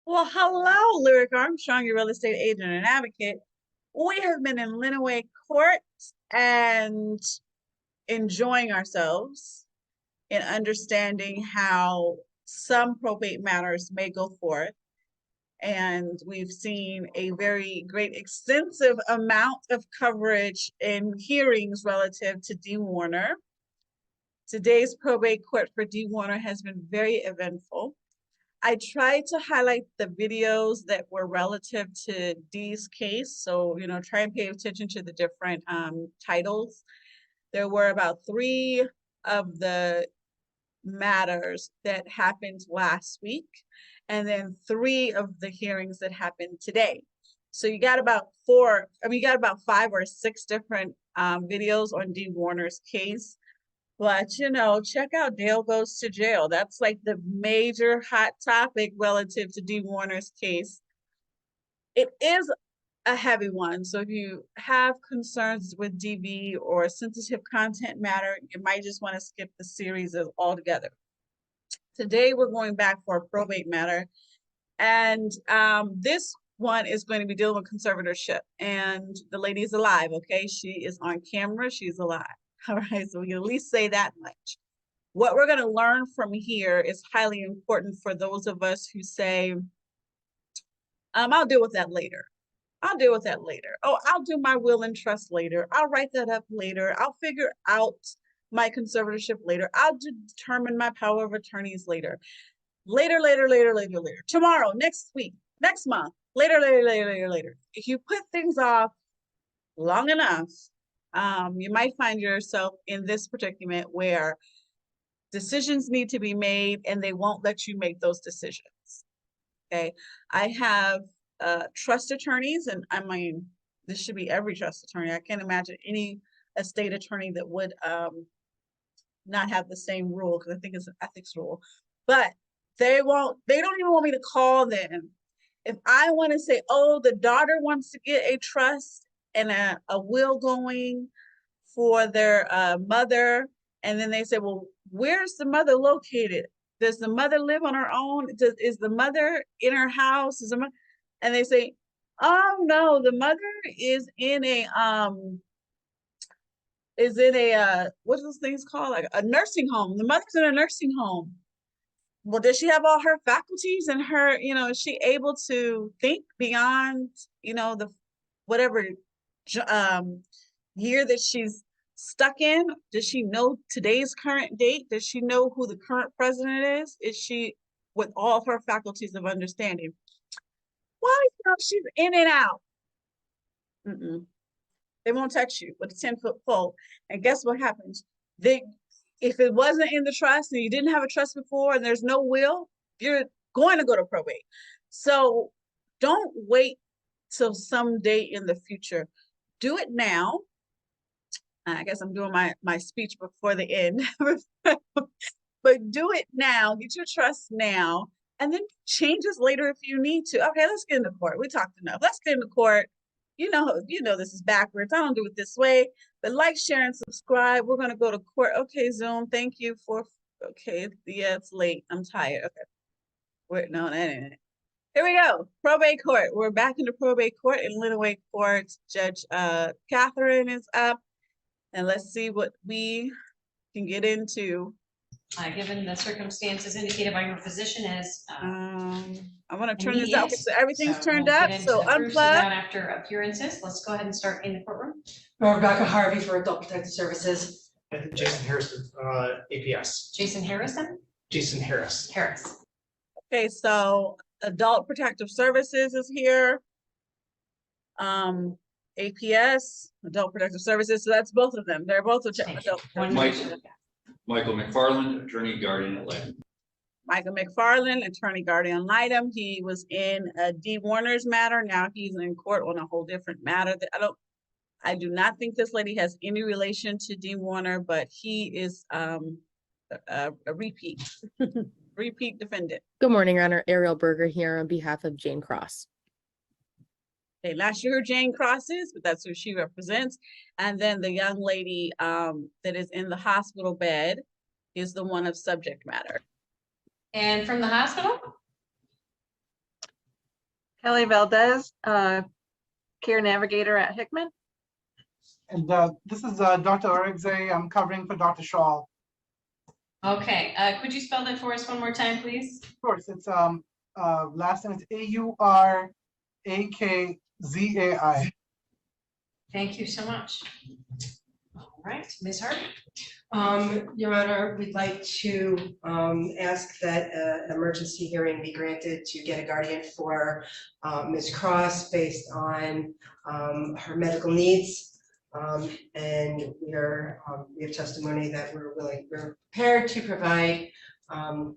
Well, hello, Lyric Armstrong, your real estate agent and advocate. We have been in Lenawee Court and enjoying ourselves in understanding how some probate matters may go forth. And we've seen a very great, extensive amount of coverage in hearings relative to Dee Warner. Today's probate court for Dee Warner has been very eventful. I tried to highlight the videos that were relative to Dee's case. So, try and pay attention to the different titles. There were about 3 of the matters that happened last week, and then 3 of the hearings that happened today. So you got about 5 or 6 different videos on Dee Warner's case. But, check out Dale Goes to Jail. That's like the major hot topic relative to Dee Warner's case. It is a heavy one. So if you have concerns with DV or sensitive content matter, you might just want to skip the series altogether. Today, we're going back for a probate matter. And this one is going to be dealing with conservatorship. And the lady is alive, okay? She is on camera. She's alive. All right, so we can at least say that much. What we're going to learn from here is highly important for those of us who say, I'll deal with that later. I'll deal with that later. Oh, I'll do my will and trust later. I'll write that up later. I'll figure out my conservatorship later. I'll determine my power of attorneys later. Later. Tomorrow, next week, next month, later. If you put things off long enough, you might find yourself in this predicament where decisions need to be made and they won't let you make those decisions. Okay, I have trust attorneys, and I mean, this should be every trust attorney. I can't imagine any estate attorney that would not have the same rule, because I think it's an ethics rule. But they don't even want me to call them. If I want to say, oh, the daughter wants to get a trust and a will going for their mother, and then they say, well, where's the mother located? Does the mother live on her own? Is the mother in her house? And they say, oh no, the mother is in a what's those things called? Like a nursing home. The mother's in a nursing home. Well, does she have all her faculties and her, is she able to think beyond, the whatever year that she's stuck in? Does she know today's current date? Does she know who the current president is? Is she with all of her faculties of understanding? Well, she's in and out. They won't touch you with a 10-foot pole. And guess what happens? If it wasn't in the trust and you didn't have a trust before and there's no will, you're going to go to probate. So don't wait till some day in the future. Do it now. I guess I'm doing my speech before the end. But do it now. Get your trust now. And then changes later if you need to. Okay, let's get into court. We talked enough. Let's get into court. You know this is backwards. I don't do it this way. But like, share, and subscribe. We're going to go to court. Okay, Zoom. Thank you for. Okay, yeah, it's late. I'm tired. Okay. No, that ain't it. Here we go. Probate court. We're back into probate court in Lenawee Court. Judge Catherine is up. And let's see what we can get into. Given the circumstances indicated by your physician as I want to turn this out. Okay, so everything's turned up. So unplug. After appearances, let's go ahead and start in the courtroom. Rebecca Harvey for Adult Protective Services. And Jason Harris, APS. Jason Harrison? Jason Harris. Harris. Okay, so Adult Protective Services is here. APS, Adult Protective Services. So that's both of them. They're both adult. Michael McFarland, attorney guardian ad litem. Michael McFarland, attorney guardian ad litem. He was in Dee Warner's matter. Now he's in court on a whole different matter. I do not think this lady has any relation to Dee Warner, but he is a repeat repeat defendant. Good morning, Your Honor. Ariel Berger here on behalf of Jane Cross. Okay, not sure who Jane Cross is, but that's who she represents. And then the young lady that is in the hospital bed is the one of subject matter. And from the hospital? Kelly Valdez, care navigator at Hickman. And this is Dr. Origze. I'm covering for Dr. Shaw. Okay, could you spell that for us one more time, please? Of course, it's last name is Aurakzai. Thank you so much. All right, Ms. Hart. Your Honor, we'd like to ask that an emergency hearing be granted to get a guardian for Ms. Cross based on her medical needs. And we have testimony that we're prepared to provide. And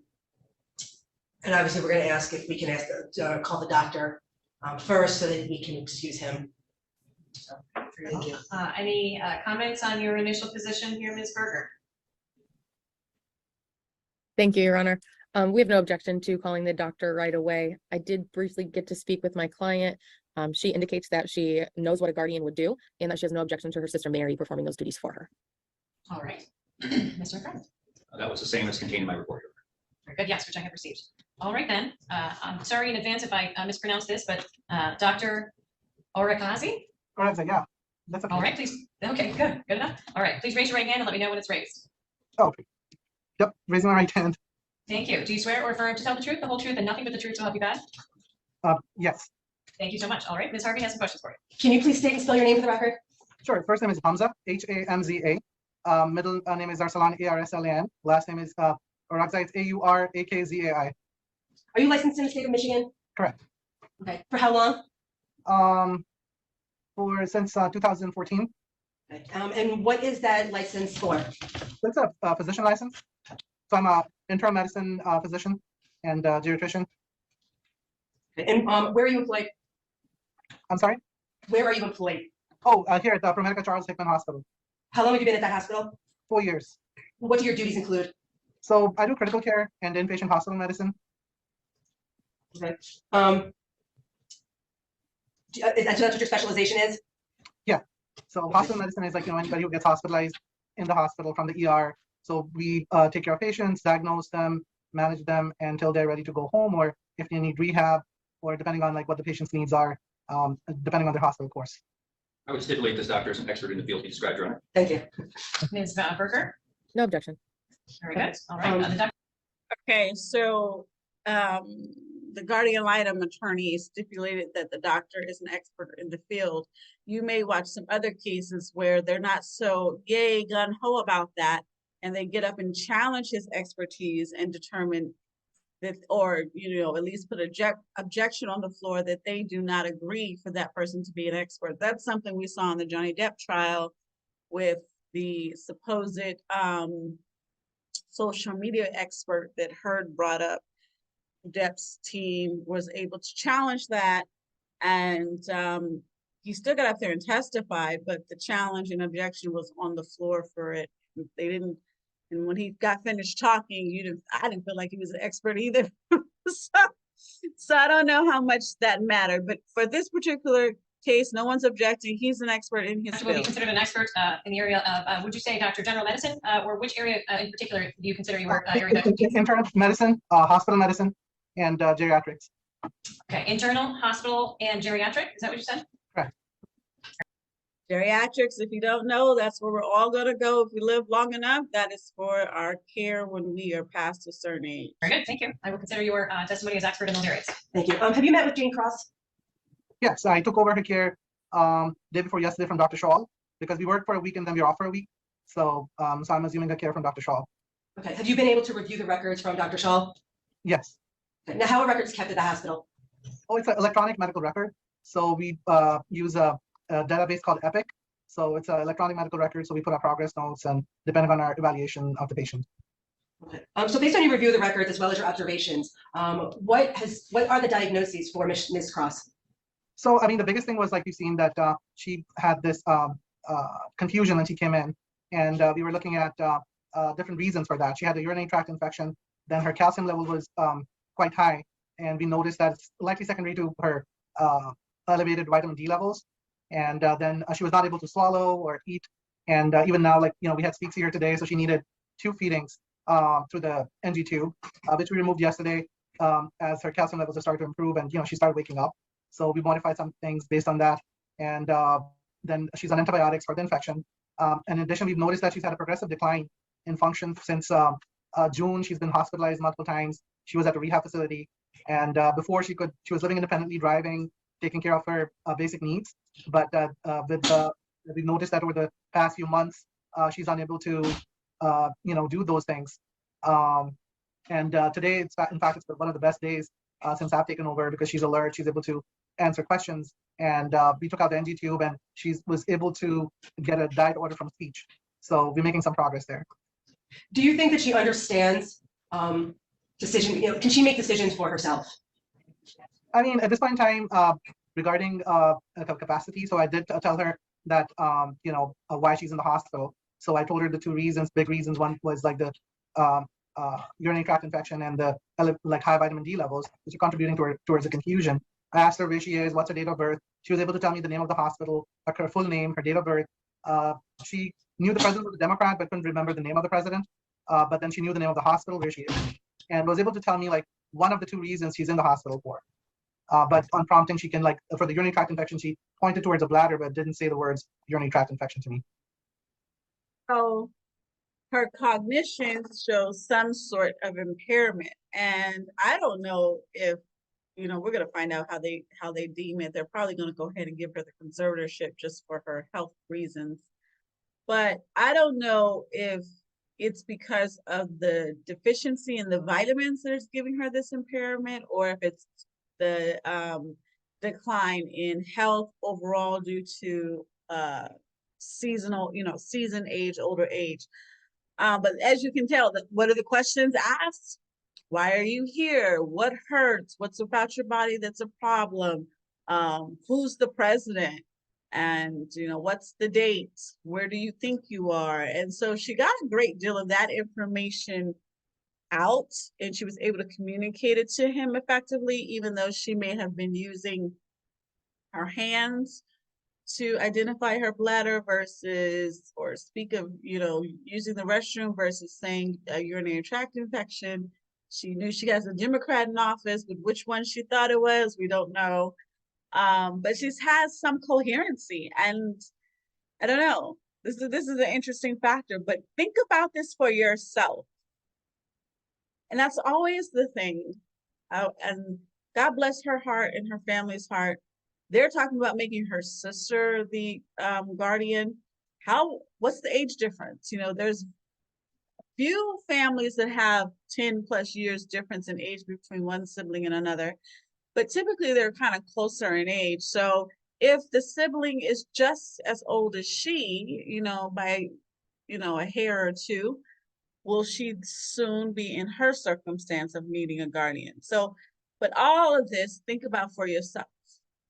obviously, we're going to ask if we can call the doctor first so that we can excuse him. So, thank you. Any comments on your initial position here, Ms. Berger? Thank you, Your Honor. We have no objection to calling the doctor right away. I did briefly get to speak with my client. She indicates that she knows what a guardian would do and that she has no objection to her sister Mary performing those duties for her. All right, Mr. McFarland. That was the same as contained in my report. Very good, yes, which I have received. All right then, I'm sorry in advance if I mispronounce this, but Dr. Orikazi? Origze, yeah, that's okay. All right, please, okay, good enough. All right, please raise your right hand and let me know when it's raised. Okay. Yep, raising my right hand. Thank you. Do you swear or affirm to tell the truth, the whole truth, and nothing but the truth, so help you God? Yes. Thank you so much. All right, Ms. Harvey has some questions for you. Can you please state and spell your name for the record? Sure. First name is Hamza, Hamza. Middle name is Arsalan, Arslan. Last name is Aurakzai, it's Aurakzai. Are you licensed in the state of Michigan? Correct. Okay. For how long? Since 2014. Okay. And what is that license for? That's a physician license. So I'm a internal medicine physician and geriatrician. Okay. And where are you employed? I'm sorry? Where are you employed? Oh, here at the ProMedica Charles Hickman Hospital. How long have you been at that hospital? 4 years. What do your duties include? So I do critical care and inpatient hospital medicine. Okay. That's what your specialization is? Yeah. So hospital medicine is like, anybody who gets hospitalized in the hospital from the ER. So we take care of patients, diagnose them, manage them until they're ready to go home, or if they need rehab, or depending on like what the patient's needs are, depending on their hospital course. I would stipulate this doctor is an expert in the field he described, Your Honor. Thank you. Ms. Berger? No objection. Very good. All right, the doctor. Okay, so the guardian ad litem attorney stipulated that the doctor is an expert in the field. You may watch some other cases where they're not so yay gung-ho about that, and they get up and challenge his expertise and determine that, or at least put objection on the floor that they do not agree for that person to be an expert. That's something we saw in the Johnny Depp trial with the supposed social media expert that Heard brought up. Depp's team was able to challenge that, and he still got up there and testified, but the challenge and objection was on the floor for it. They didn't, and when he got finished talking, I didn't feel like he was an expert either. so I don't know how much that mattered, but for this particular case, no one's objecting. He's an expert in his Will be field. considered an expert in the area of, would you say, Dr. General Medicine, or which area in particular do you consider your area of expertise? Internal medicine, hospital medicine, and geriatrics. Okay, internal, hospital, and geriatric, is that what you said? Correct. Geriatrics, if you don't know, that's where we're all gonna go if we live long enough. That is for our care when we are past a certain age. Very good, thank you. I will consider your testimony as expert in those areas. Thank you. Have you met with Jane Cross? Yes, I took over her care day before yesterday from Dr. Shaw, because we work for a week and then we're off for a week. So I'm assuming the care from Dr. Shaw. Okay. Have you been able to review the records from Dr. Shaw? Yes. Okay. Now, how are records kept at the hospital? Oh, it's an electronic medical record. So we use a database called Epic. So it's an electronic medical record. So we put our progress notes and depending on our evaluation of the patient. Okay. So based on your review of the records as well as your observations, what are the diagnoses for Ms. Cross? So, I mean, the biggest thing was like you've seen that she had this confusion when she came in, and we were looking at different reasons for that. She had a urinary tract infection, then her calcium level was quite high, and we noticed that it's likely secondary to her elevated vitamin D levels. And then she was not able to swallow or eat. And even now, like, we had Speaks here today, so she needed 2 feedings through the NG2, which we removed yesterday as her calcium levels have started to improve and, she started waking up. So we modified some things based on that. And then she's on antibiotics for the infection. In addition, we've noticed that she's had a progressive decline in function since June. She's been hospitalized multiple times. She was at a rehab facility. And before she was living independently, driving, taking care of her basic needs. But we've noticed that over the past few months, she's unable to, do those things. Today, in fact, it's one of the best days since I've taken over because she's alert. She's able to answer questions. And we took out the NG tube, and she was able to get a diet order from speech. So we're making some progress there. Do you think that she understands can she make decisions for herself? I mean, at this point in time, regarding capacity, so I did tell her that, why she's in the hospital. So I told her the two big reasons. One was like the urinary tract infection and the like high vitamin D levels, which are contributing towards the confusion. I asked her where she is, what's her date of birth. She was able to tell me the name of the hospital, her full name, her date of birth. She knew the president was a Democrat, but couldn't remember the name of the president. But then she knew the name of the hospital where she is, and was able to tell me like one of the two reasons she's in the hospital for. But on prompting, she can, like, for the urinary tract infection, she pointed towards a bladder, but didn't say the words urinary tract infection to me. So her cognition shows some sort of impairment. And I don't know if, we're going to find out how they deem it. They're probably going to go ahead and give her the conservatorship just for her health reasons. But I don't know if it's because of the deficiency in the vitamins that is giving her this impairment, or if it's the decline in health overall due to seasonal, season age, older age. But as you can tell, what are the questions asked? Why are you here? What hurts? What's about your body that's a problem? Who's the president? And, what's the date? Where do you think you are? And so she got a great deal of that information out, and she was able to communicate it to him effectively, even though she may have been using her hands to identify her bladder versus, or speak of, using the restroom versus saying a urinary tract infection. She knew she has a Democrat in office, but which one she thought it was, we don't know. But she's has some coherency, and I don't know. This is an interesting factor, but think about this for yourself. And that's always the thing. And God bless her heart and her family's heart. They're talking about making her sister the guardian. What's the age difference? There's few families that have 10 plus years difference in age between one sibling and another, but typically they're kind of closer in age. So if the sibling is just as old as she, by, a hair or two, will she soon be in her circumstance of needing a guardian? So, but all of this, think about for yourself.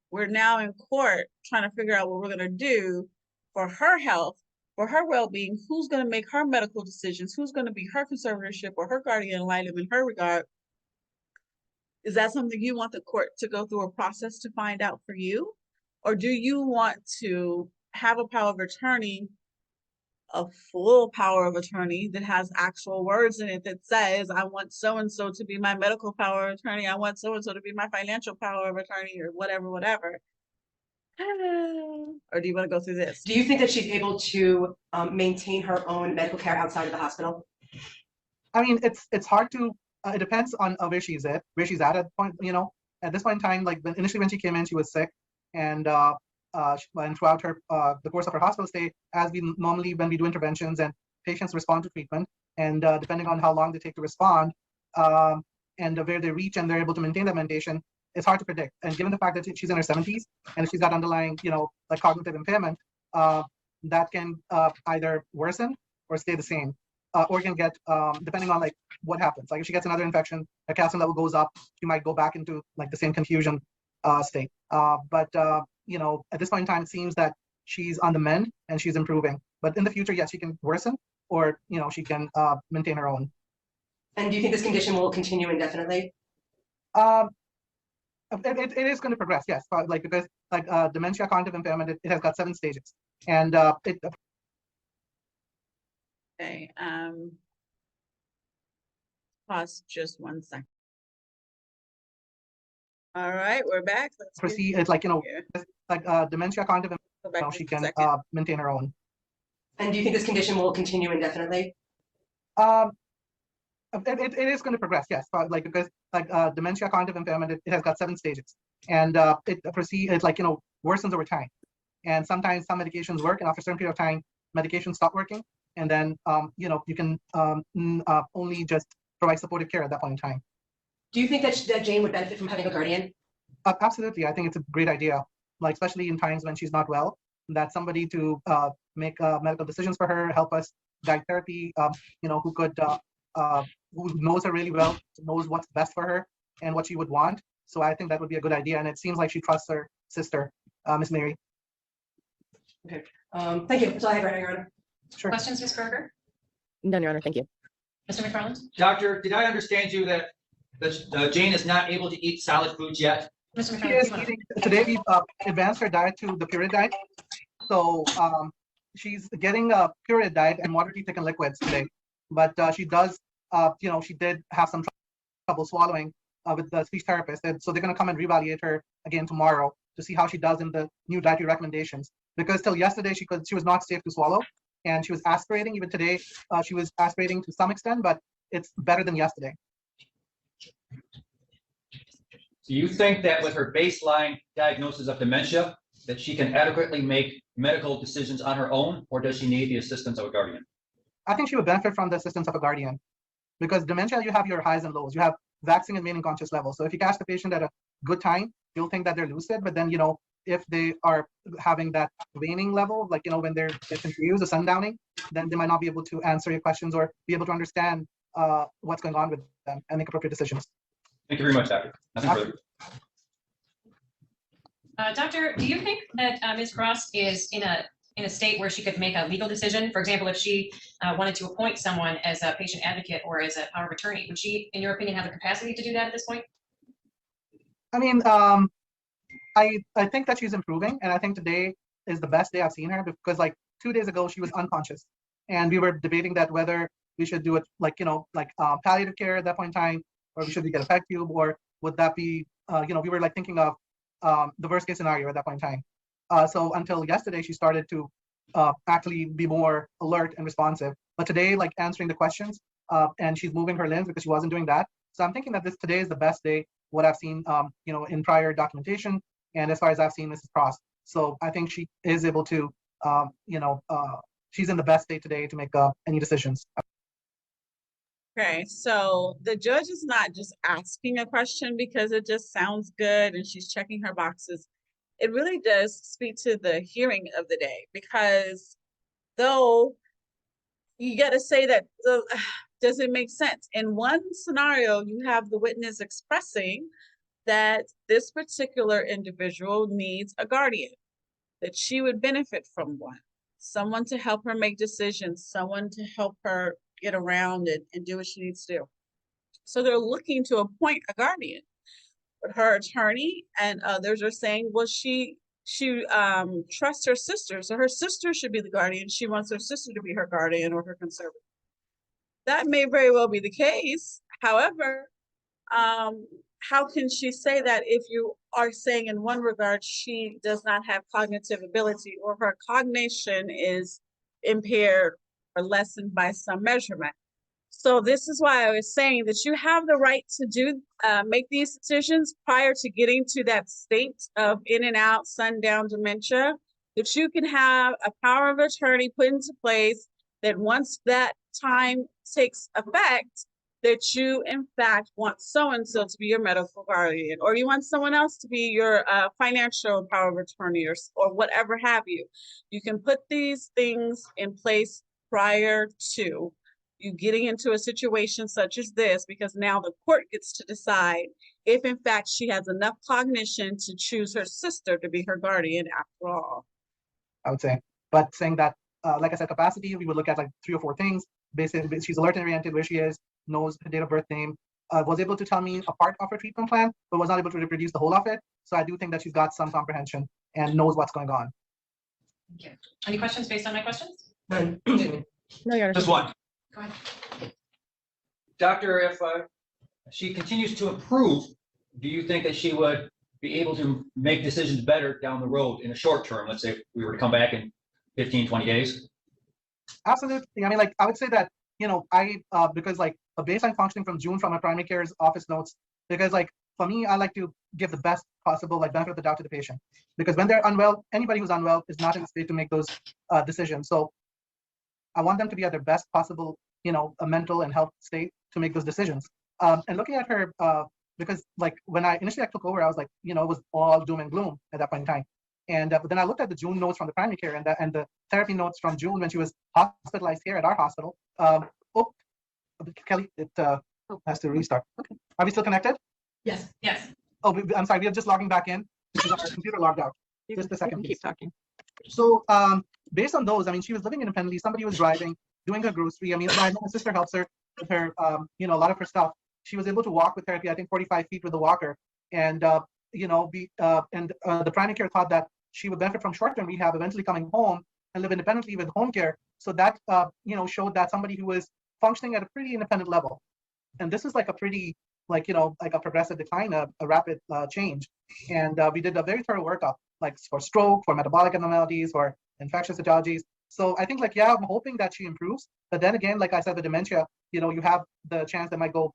We're now in court trying to figure out what we're going to do for her health, for her well-being, who's going to make her medical decisions, who's going to be her conservatorship or her guardian ad litem in her regard. Is that something you want the court to go through a process to find out for you? Or do you want to have a power of attorney, a full power of attorney that has actual words in it that says, I want so-and-so to be my medical power of attorney, I want so-and-so to be my financial power of attorney, or whatever. Or do you want to go through this? Do you think that she's able to maintain her own medical care outside of the hospital? I mean, it's hard to, it depends on where she's at the point, at this point in time, like initially when she came in, she was sick, and throughout her the course of her hospital stay, as we normally, when we do interventions and patients respond to treatment, and depending on how long they take to respond, and where they reach and they're able to maintain that medication, it's hard to predict. And given the fact that she's in her 70s and she's got underlying, like cognitive impairment, that can either worsen or stay the same, or can get, depending on like what happens. Like if she gets another infection, her calcium level goes up, she might go back into like the same confusion state. But at this point in time, it seems that she's on the mend and she's improving. But in the future, yes, she can worsen, or she can maintain her own. And do you think this condition will continue indefinitely? It is going to progress, yes. Like because like dementia, cognitive impairment, it has got 7 stages, and Okay. Pause just 1 second. All right, we're back. Let's get proceed, it's like, here. like dementia, cognitive, Go back she just a can second. maintain her own. And do you think this condition will continue indefinitely? Um, it is going to progress, yes, like because like dementia, cognitive impairment, it has got 7 stages, and it proceeds, it like worsens over time, and sometimes some medications work, and after a certain period of time, medications stop working, and then you can only just provide supportive care at that point in time. Do you think that that Jane would benefit from having a guardian? Absolutely, I think it's a great idea, like especially in times when she's not well, that somebody to make medical decisions for her, help us guide therapy, who could who knows her really well, knows what's best for her and what she would want. So I think that would be a good idea, and it seems like she trusts her sister, Miss Mary. Thank you. That's all I have right now, Your Honor. Sure. Questions, Ms. Kroger? None, Your Honor, thank you. Mr. McFarland? Doctor, did I understand you that Jane is not able to eat solid foods yet? Mr. She McFarland, is you wanna- eating, today we've advanced her diet to the pureed diet. So she's getting a pureed diet and moderately thickened liquids today. But she does, she did have some trouble swallowing with the speech therapist. And so they're going to come and reevaluate her again tomorrow to see how she does in the new dietary recommendations. Because till yesterday she was not safe to swallow, and she was aspirating. Even today she was aspirating to some extent, but it's better than yesterday. Do you think that with her baseline diagnosis of dementia, that she can adequately make medical decisions on her own, or does she need the assistance of a guardian? I think she would benefit from the assistance of a guardian, because dementia, you have your highs and lows. You have waxing and waning conscious levels. So if you catch the patient at a good time, you'll think that they're lucid, but then, if they are having that waning level, like, when they're confused or sundowning, then they might not be able to answer your questions or be able to understand what's going on with them and make appropriate decisions. Thank you very much, Doctor. Nothing further. Doctor, do you think that Ms. Cross is in a state where she could make a legal decision? For example, if she wanted to appoint someone as a patient advocate or as a power of attorney, would she, in your opinion, have the capacity to do that at this point? I mean, I think that she's improving, and I think today is the best day I've seen her, because like 2 days ago she was unconscious, and we were debating that whether we should do it like palliative care at that point in time, or we should get a PEG tube, or would that be we were like thinking of the worst case scenario at that point in time. So until yesterday she started to actually be more alert and responsive, but today, like, answering the questions, and she's moving her limbs because she wasn't doing that. So I'm thinking that today is the best day what I've seen in prior documentation, and as far as I've seen Mrs. Cross. So I think she is able to she's in the best state today to make any decisions. Okay, so the judge is not just asking a question because it just sounds good and she's checking her boxes. It really does speak to the hearing of the day, because though you got to say that, does it make sense? In one scenario, you have the witness expressing that this particular individual needs a guardian, that she would benefit from one, someone to help her make decisions, someone to help her get around and do what she needs to do. So they're looking to appoint a guardian. But her attorney and others are saying, well, she trusts her sister, so her sister should be the guardian. She wants her sister to be her guardian or her conservator. That may very well be the case. However, how can she say that if you are saying in one regard she does not have cognitive ability, or her cognition is impaired or lessened by some measurement? So this is why I was saying that you have the right to make these decisions prior to getting to that state of in and out, sundown dementia, that you can have a power of attorney put into place that once that time takes effect, that you in fact want so-and-so to be your medical guardian, or you want someone else to be your financial power of attorney, or whatever have you. You can put these things in place prior to you getting into a situation such as this, because now the court gets to decide if in fact she has enough cognition to choose her sister to be her guardian after all. I would say, but saying that, like I said, capacity, we would look at like 3 or 4 things. Basically, she's alert and oriented, where she is, knows her date of birth, name, was able to tell me a part of her treatment plan, but was not able to reproduce the whole of it. So I do think that she's got some comprehension and knows what's going on. Thank you. Any questions based on my questions? None. No, Your Honor. Just one. Go ahead. Doctor, if she continues to improve, do you think that she would be able to make decisions better down the road in the short term? Let's say if we were to come back in 15, 20 days. Absolutely. I mean, like, I would say that, because like a baseline functioning from June from my primary care's office notes, because like for me, I like to give the best possible like benefit of the doubt to the patient, because when they're unwell, anybody who's unwell is not in a state to make those decisions. So I want them to be at their best possible, a mental and health state to make those decisions. And looking at her, because like when I initially took over, I was like, it was all doom and gloom at that point in time. And but then I looked at the June notes from the primary care and the therapy notes from June when she was hospitalized here at our hospital. Kelly, it has to restart. Okay. Are we still connected? Yes. Oh, I'm sorry. We are just logging back in because our computer logged out. Just a second. Keep talking. So based on those, I mean, she was living independently. Somebody was driving, doing her grocery. I mean, my sister helps her with her, a lot of her stuff. She was able to walk with therapy, I think 45 feet with a walker. And, the primary care thought that she would benefit from short-term rehab, eventually coming home and live independently with home care. So that, showed that somebody who was functioning at a pretty independent level. And this is like a pretty, like a progressive decline, a rapid change. And we did a very thorough workup, like for stroke, for metabolic abnormalities, for infectious etiologies. So I think like, yeah, I'm hoping that she improves. But then again, like I said, the dementia, you have the chance that might go,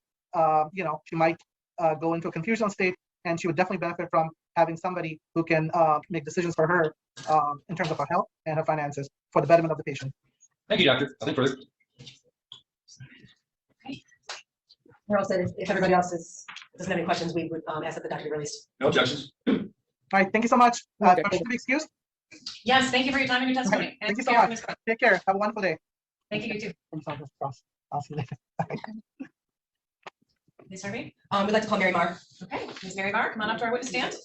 she might go into a confusional state, and she would definitely benefit from having somebody who can make decisions for her in terms of her health and her finances for the betterment of the patient. Thank you, doctor. Nothing further. We're all set. If everybody else doesn't have any questions, we would ask that the doctor be released. No objections. All right, thank you so much. Permission to be excused. Yes, thank you for your time and your testimony. Thank you so much. Take care. Have a wonderful day. Thank you, you too. I'll see you later. Ms. Harvey? We'd like to call Mary Marr. Okay, Ms. Mary Marr, come on up to our witness stand.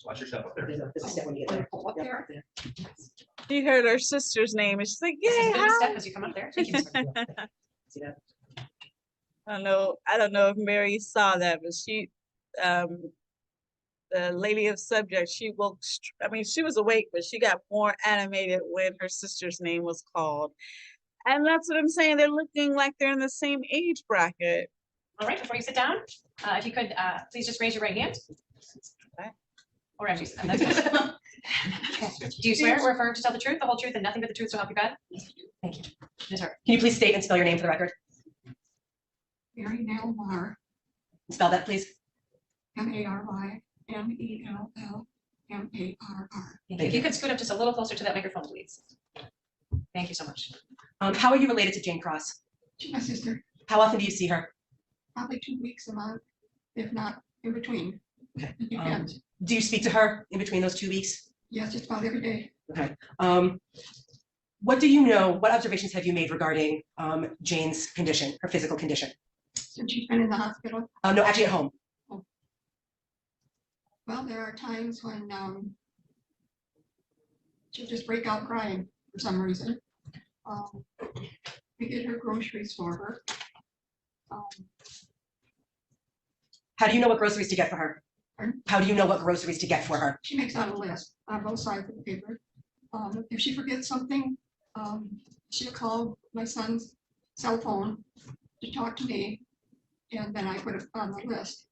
Watch your step up there. There's a step when you get there. Up there. She heard her sister's name and she's like, This is yay, good hi. step as you come up there. Thank you, Ms. Harvey. See that? I don't know if Mary saw that, but she, the lady of subject, she woke, she was awake, but she got more animated when her sister's name was called. And that's what I'm saying. They're looking like they're in the same age bracket. All right, before you sit down, if you could, please just raise your right hand. Okay. Or as you said, that's good. Do you swear or affirm to tell the truth, the whole truth, and nothing but the truth, so help you God? Thank you. Ms. Harvey. Can you please state and spell your name for the record? Mary Nell Marr, Spell that, please. MARYNELLMARR. If you could scoot up just a little closer to that microphone, please. Thank you so much. How are you related to Jane Cross? She's my sister, How often do you see her? probably 2 weeks a month, if not in between. Okay. It depends. Do you speak to her in between those 2 weeks? Yes, just about every day. Okay. What do you know? What observations have you made regarding Jane's condition, her physical condition? Since she's been in the hospital. No, actually at home. Well, there are times when she'll just break out crying for some reason. We get her groceries for her. How do you know what groceries to get for her? Pardon? How do you know what groceries to get for her? She makes out a list on both sides of the paper. If she forgets something, she'll call my son's cell phone to talk to me, and then I put it on the list.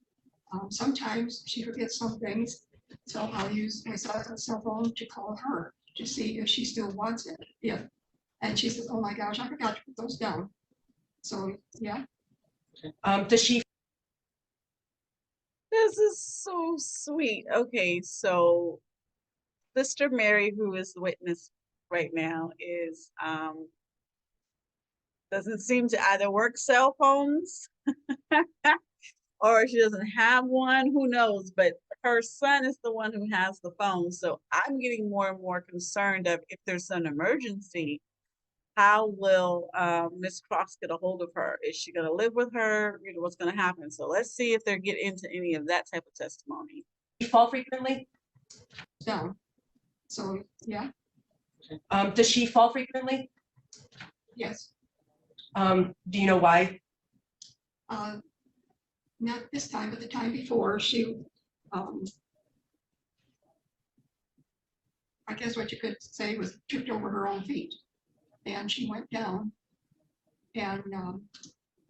Sometimes she forgets some things, so I'll use my cell phone to call her to see if she still wants it. And she says, "Oh my gosh, I forgot to put those down." So yeah. Does she? This is so sweet. Okay, so Sister Mary, who is the witness right now, is doesn't seem to either work cell phones or she doesn't have one, who knows, but her son is the one who has the phone. So I'm getting more and more concerned of if there's an emergency, how will Miss Cross get a hold of her? Is she going to live with her? What's going to happen? So let's see if they get into any of that type of testimony. You fall frequently? Down. So yeah, Does she fall frequently? yes. Do you know why? Not this time, but the time before, she, I guess what you could say was tripped over her own feet. And she went down and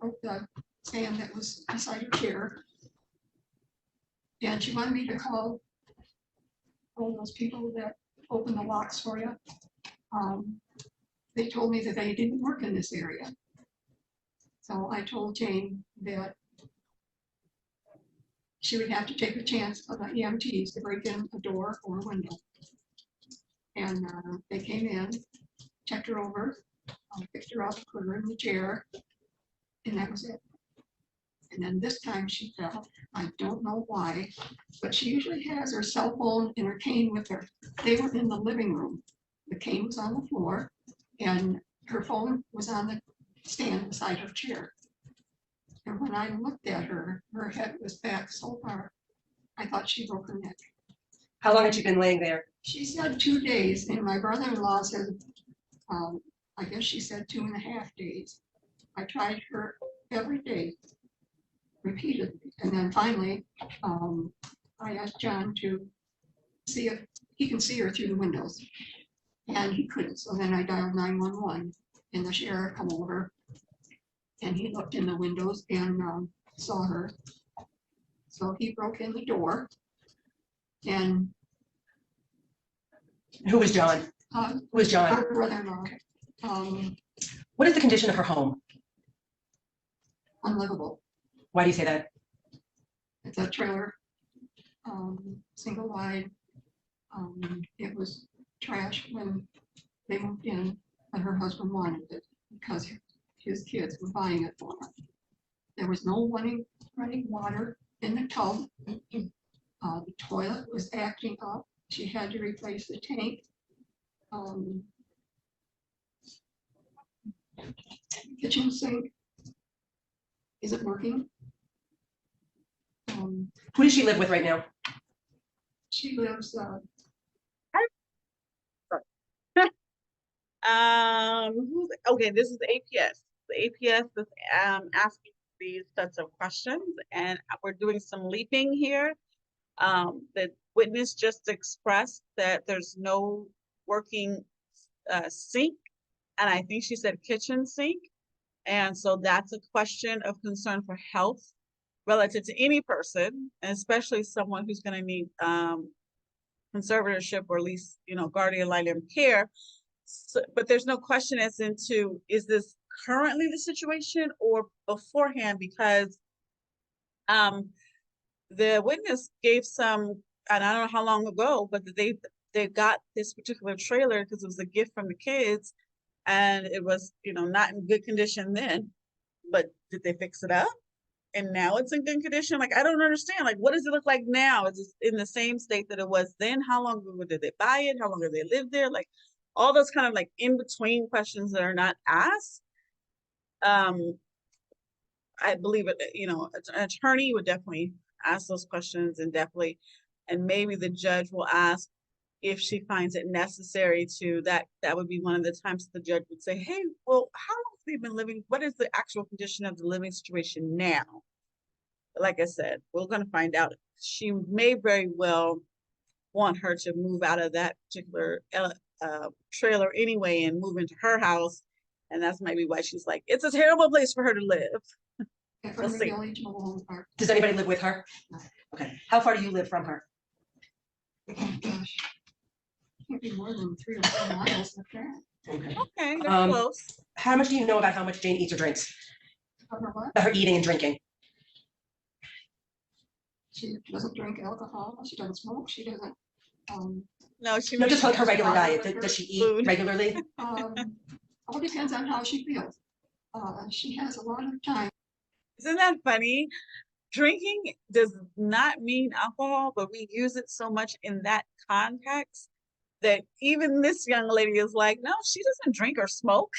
broke the stand that was beside her chair. And she wanted me to call all those people that open the locks for you. They told me that they didn't work in this area. So I told Jane that she would have to take a chance of the EMTs to break in a door or a window. And they came in, checked her over, picked her up, put her in the chair, and that was it. And then this time she fell. I don't know why, but she usually has her cell phone and her cane with her. They were in the living room. The cane was on the floor and her phone was on the stand beside her chair. And when I looked at her, her head was back so far, I thought she broke her neck. How long had she been laying there? She said 2 days, and my brother-in-law said, I guess she said 2.5 days. I tried her every day, repeatedly, and then finally, I asked John to see if he can see her through the windows, and he couldn't. So then I dialed 911, and the sheriff come over, and he looked in the windows and saw her. So he broke in the door, and Who was John? Who was John? our brother-in-law, What is the condition of her home? unlivable. Why do you say that? It's a trailer, single wide. It was trash when they moved in, but her husband wanted it because his kids were buying it for her. There was no running water in the tub. The toilet was acting up. She had to replace the tank. Kitchen sink isn't working. Who does she live with right now? She lives, Okay, this is the APS. The APS is asking these sets of questions, and we're doing some leaping here. The witness just expressed that there's no working sink, and I think she said kitchen sink. And so that's a question of concern for health relative to any person, and especially someone who's going to need conservatorship or at least, guardian litem care. So, but there's no question as into, is this currently the situation or beforehand? Because the witness gave some, and I don't know how long ago, but they got this particular trailer because it was a gift from the kids, and it was, not in good condition then. But did they fix it up? And now it's in good condition? Like, I don't understand. Like, what does it look like now? Is it in the same state that it was then? How long ago did they buy it? How long have they lived there? Like, all those kind of like in between questions that are not asked. I believe it, an attorney would definitely ask those questions, and maybe the judge will ask if she finds it necessary to, that would be one of the times the judge would say, hey, well, how long have they been living? What is the actual condition of the living situation now? Like I said, we're going to find out. She may very well want her to move out of that particular trailer anyway and move into her house. And that's maybe why she's like, it's a terrible place for her to live. We'll see. Does anybody live with her? No. Okay. How far do you live from her? Oh, gosh. Can't be more than 3 or 4 miles like that. Okay. Okay, that's close. How much do you know about how much Jane eats or drinks? Of her what? About her eating and drinking? She doesn't drink alcohol. She doesn't smoke. She doesn't. No, she No, just like her regular Moderate diet. her Does she eat food. regularly? All depends on how she feels. She has a lot of time. Isn't that funny? Drinking does not mean alcohol, but we use it so much in that context that even this young lady is like, no, she doesn't drink or smoke.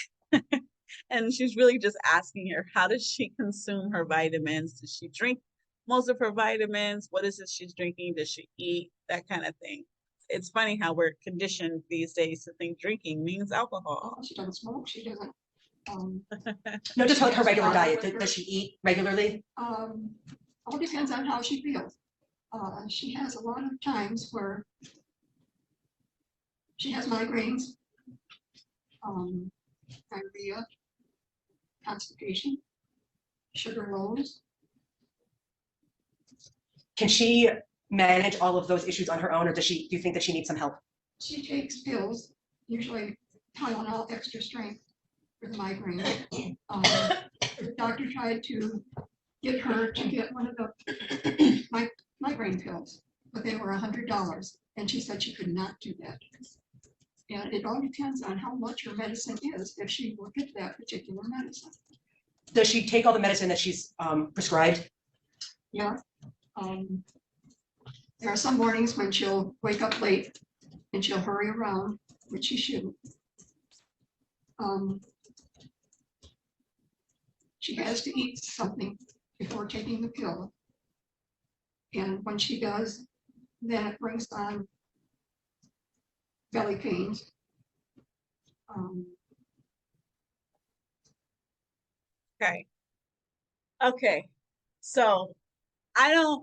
And she's really just asking her, how does she consume her vitamins? Does she drink most of her vitamins? What is it she's drinking? Does she eat? That kind of thing. It's funny how we're conditioned these days to think drinking means alcohol. She doesn't smoke. She doesn't. No, just like her regular diet. Does she eat regularly? All depends on how she feels. She has a lot of times where she has migraines, diarrhea, constipation, sugar lows. Can she manage all of those issues on her own, or do you think that she needs some help? She takes pills, usually Tylenol extra strength for the migraine. The doctor tried to get her to get one of the migraine pills, but they were $100, and she said she could not do that. And it all depends on how much her medicine is, if she will get that particular medicine. Does she take all the medicine that she's prescribed? Yeah. There are some mornings when she'll wake up late and she'll hurry around, which she shouldn't. She has to eat something before taking the pill. And when she does, then it brings on belly pains. Okay. Okay. So I'm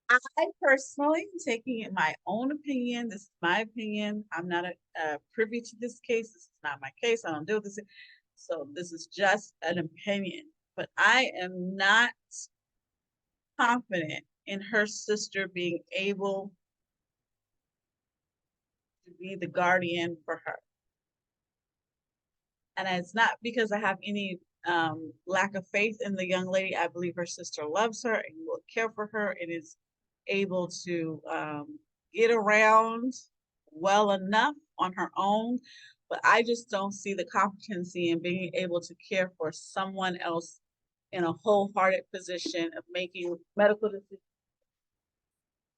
I personally, taking it my own opinion, this is my opinion. I'm not privy to this case. This is not my case. I don't deal with this. So this is just an opinion. But I am not confident in her sister being able to be the guardian for her. And it's not because I have any lack of faith in the young lady. I believe her sister loves her and will care for her and is able to get around well enough on her own. But I just don't see the competency in being able to care for someone else in a wholehearted position of making medical decisions.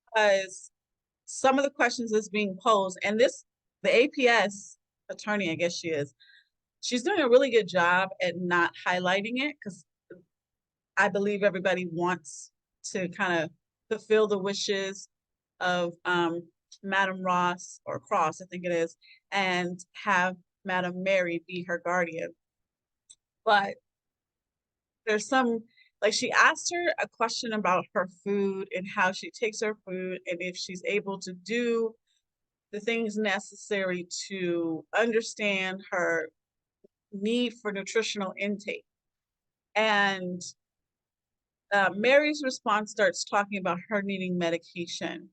Because some of the questions that's being posed, and the APS attorney, I guess she is, she's doing a really good job at not highlighting it, because I believe everybody wants to kind of fulfill the wishes of Madam Ross, or Cross, I think it is, and have Madam Mary be her guardian. But there's some, like, she asked her a question about her food and how she takes her food and if she's able to do the things necessary to understand her need for nutritional intake. And Mary's response starts talking about her needing medication.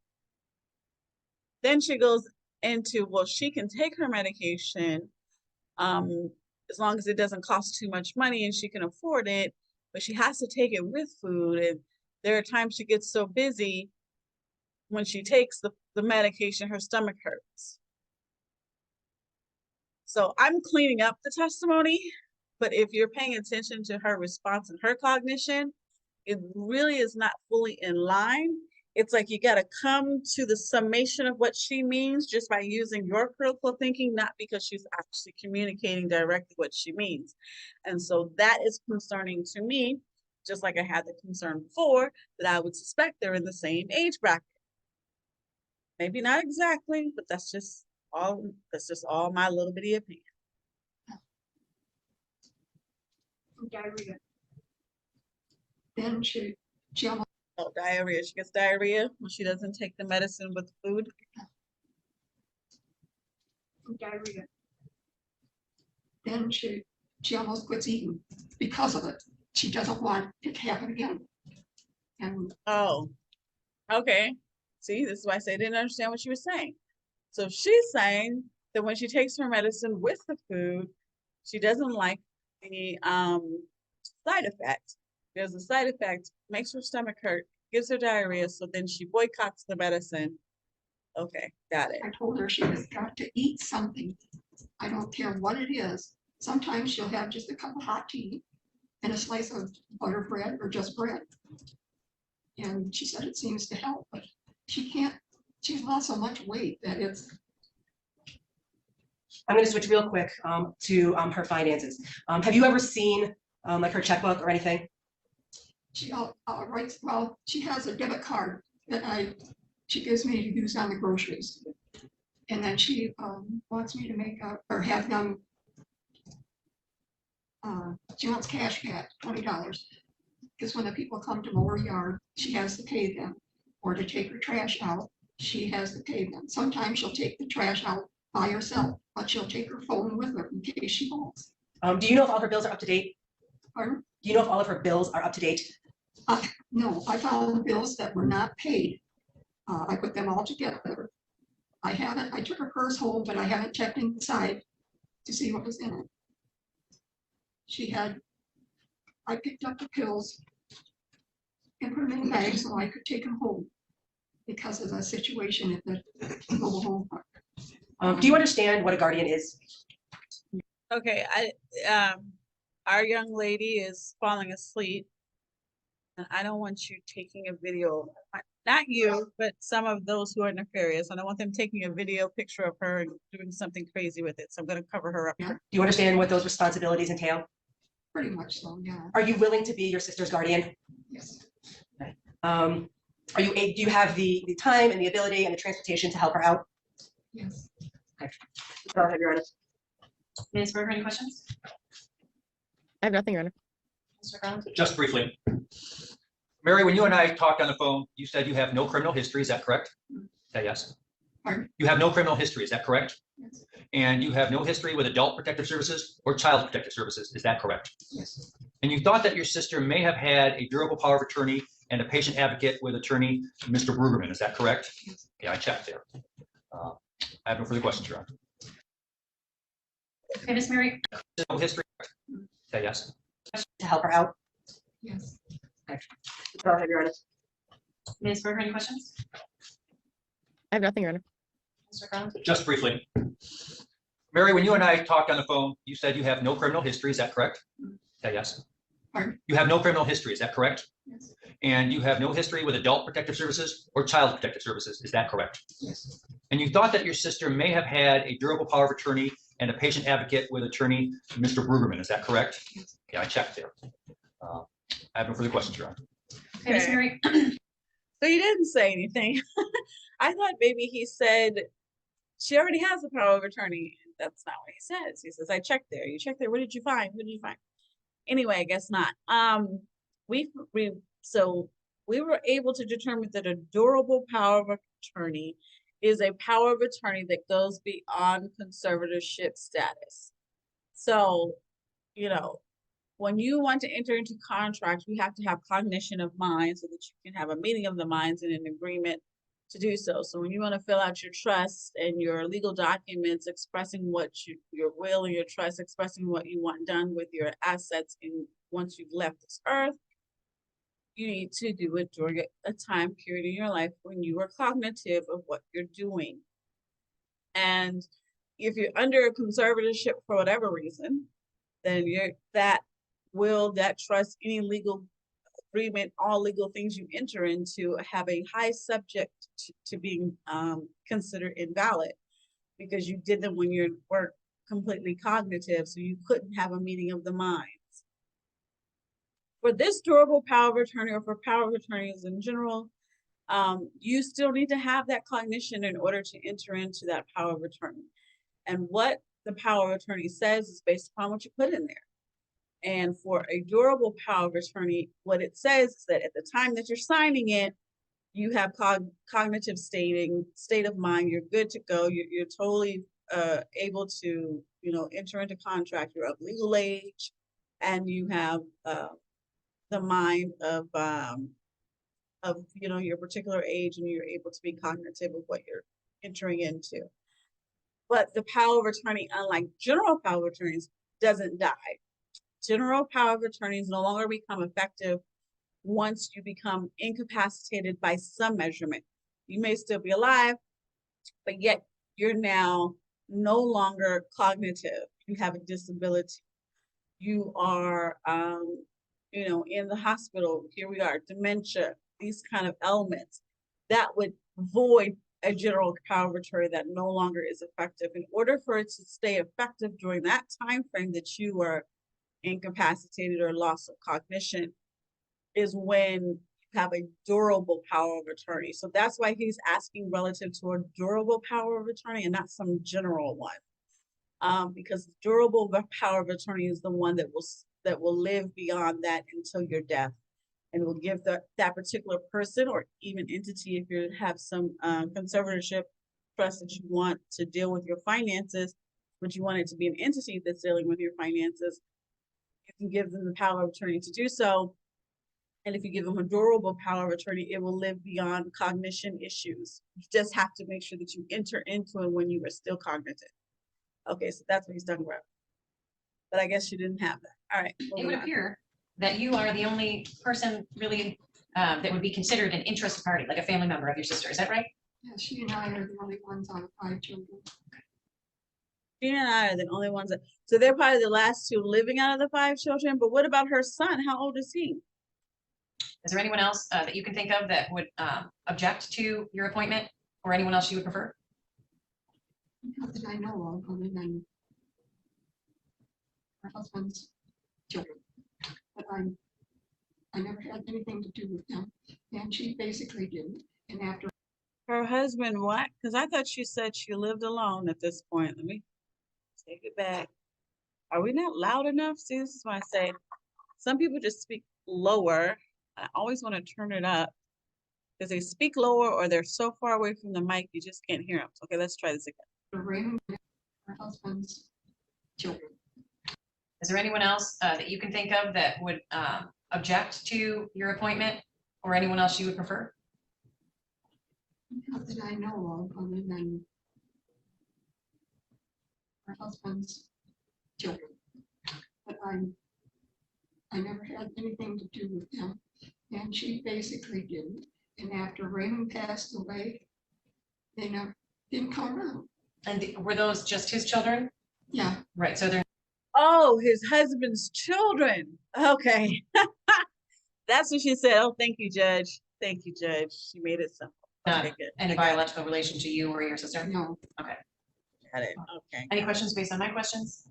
Then she goes into, well, she can take her medication as long as it doesn't cost too much money and she can afford it, but she has to take it with food. And there are times she gets so busy when she takes the medication, her stomach hurts. So I'm cleaning up the testimony, but if you're paying attention to her response and her cognition, it really is not fully in line. It's like you got to come to the summation of what she means just by using your critical thinking, not because she's actually communicating directly what she means. And so that is concerning to me, just like I had the concern before, that I would suspect they're in the same age bracket. Maybe not exactly, but that's just all my little bitty opinion. Diarrhea. Then she almost. Oh, diarrhea. She gets diarrhea when she doesn't take the medicine with food. Diarrhea. Then she almost quits eating because of it. She doesn't want it to happen again. And oh, okay. See, this is why I say I didn't understand what she was saying. So she's saying that when she takes her medicine with the food, she doesn't like the side effect. There's a side effect, makes her stomach hurt, gives her diarrhea, so then she boycotts the medicine. Okay, got it. I told her she has got to eat something. I don't care what it is. Sometimes she'll have just a cup of hot tea and a slice of butter bread or just bread. And she said it seems to help, but she's lost so much weight that it's. I'm going to switch real quick to her finances. Have you ever seen like her checkbook or anything? She writes, well, she has a debit card that she gives me to use on the groceries. And then she wants me to make or have them, she wants cash back, $20. Because when the people come to mow her yard, she has to pay them. Or to take her trash out, she has to pay them. Sometimes she'll take the trash out by herself, but she'll take her phone with her in case she falls. Do you know if all her bills are up to date? Pardon? Do you know if all of her bills are up to date? No, I found bills that were not paid. I put them all together. I took her purse home, but I haven't checked inside to see what was in it. I picked up the pills and put them in a bag so I could take them home because of the situation at the mobile home park. Do you understand what a guardian is? Okay, our young lady is falling asleep. And I don't want you taking a video, not you, but some of those who are nefarious. I don't want them taking a video picture of her and doing something crazy with it. So I'm gonna cover her up. Yeah. Do you understand what those responsibilities entail? Pretty much so, yeah. Are you willing to be your sister's guardian? Yes. Do you have the time and the ability and the transportation to help her out? Yes. Go ahead, Your Honor. Ms. Berger, any questions? I have nothing, Your Honor. Mr. Garland? Just briefly. Mary, when you and I talked on the phone, you said you have no criminal history. Is that correct? Is that yes? Pardon? You have no criminal history. Is that correct? Yes. And you have no history with adult protective services or child protective services. Is that correct? Yes. And you thought that your sister may have had a durable power of attorney and a patient advocate with attorney, Mr. Brueggemann. Is that correct? Yes. Yeah, I checked there. I have no further questions, Your Honor. Okay, Ms. Mary? No history. Is that yes? To help her out? Yes. Go ahead, Your Honor. Ms. Berger, any questions? I have nothing, Your Honor. Mr. Garland? Just briefly. Mary, when you and I talked on the phone, you said you have no criminal history. Is that correct? Is that yes? Pardon? You have no criminal history. Is that correct? Yes. And you have no history with adult protective services or child protective services. Is that correct? Yes. And you thought that your sister may have had a durable power of attorney and a patient advocate with attorney, Mr. Brueggemann. Is that correct? Yes. Yeah, I checked there. I have no further questions, Your Honor. Okay, Ms. Okay. Mary? So he didn't say anything. I thought maybe he said she already has a power of attorney. That's not what he says. He says, I checked there. You checked there. What did you find? What did you find? Anyway, I guess not. So we were able to determine that a durable power of attorney is a power of attorney that goes beyond conservatorship status. So, when you want to enter into contracts, we have to have cognition of mind so that you can have a meeting of the minds and an agreement to do so. So when you want to fill out your trust and your legal documents expressing what your will and your trust, expressing what you want done with your assets once you've left this earth, you need to do it during a time period in your life when you are cognitive of what you're doing. And if you're under a conservatorship for whatever reason, then that trust, any legal agreement, all legal things you enter into have a high subject to being considered invalid because you did them when you weren't completely cognitive, so you couldn't have a meeting of the minds. For this durable power of attorney or for power of attorneys in general, you still need to have that cognition in order to enter into that power of attorney. And what the power of attorney says is based upon what you put in there. And for a durable power of attorney, what it says is that at the time that you're signing it, you have cognitive state of mind, you're good to go, you're totally able to, enter into contract, you're of legal age, and you have the mind of your particular age, and you're able to be cognitive of what you're entering into. But the power of attorney, unlike general power of attorneys, doesn't die. General power of attorneys no longer become effective once you become incapacitated by some measurement. You may still be alive, but yet you're now no longer cognitive. You have a disability. You are, in the hospital. Here we are, dementia, these kind of elements that would void a general power of attorney that no longer is effective. In order for it to stay effective during that time frame that you were incapacitated or loss of cognition is when you have a durable power of attorney. So that's why he's asking relative to a durable power of attorney and not some general one. Because durable power of attorney is the one that will live beyond that until your death, and will give that particular person or even entity, if you have some conservatorship, trust that you want to deal with your finances, but you want it to be an entity that's dealing with your finances, if you give them the power of attorney to do so, and if you give them a durable power of attorney, it will live beyond cognition issues. You just have to make sure that you enter into it when you are still cognitive. Okay, so that's what he's talking about. But I guess you didn't have that. All right. It would moving on. appear that you are the only person really that would be considered an interested party, like a family member of your sister. Is that right? Yeah, she and I are the only ones out of 5 children. Gina and I are the only ones that, so they're probably the last two living out of the 5 children, but what about her son? How old is he? Is there anyone else that you can think of that would object to your appointment, or anyone else you would prefer? Not that I know of, other than her husband's children. But I never had anything to do with them, and she basically didn't. And after Her husband, what? Because I thought she said she lived alone at this point. Let me take it back. Are we not loud enough? See, this is why I say some people just speak lower. I always want to turn it up because they speak lower or they're so far away from the mic you just can't hear them. Okay, let's try this again. Raymond, her husband's children. Is there anyone else that you can think of that would object to your appointment, or anyone else you would prefer? Not that I know of, other than her husband's children. But I never had anything to do with them, and she basically didn't. And after Raymond passed away, they never didn't come around. And were those just his children? Yeah, Right, so they're Oh, his husband's children. Okay. That's what she said. Oh, thank you, Judge. Thank you, Judge. She made it simple. not Okay, good. any I got it. biological relation to you or your sister? no, Got it. Okay. Any questions based on my questions?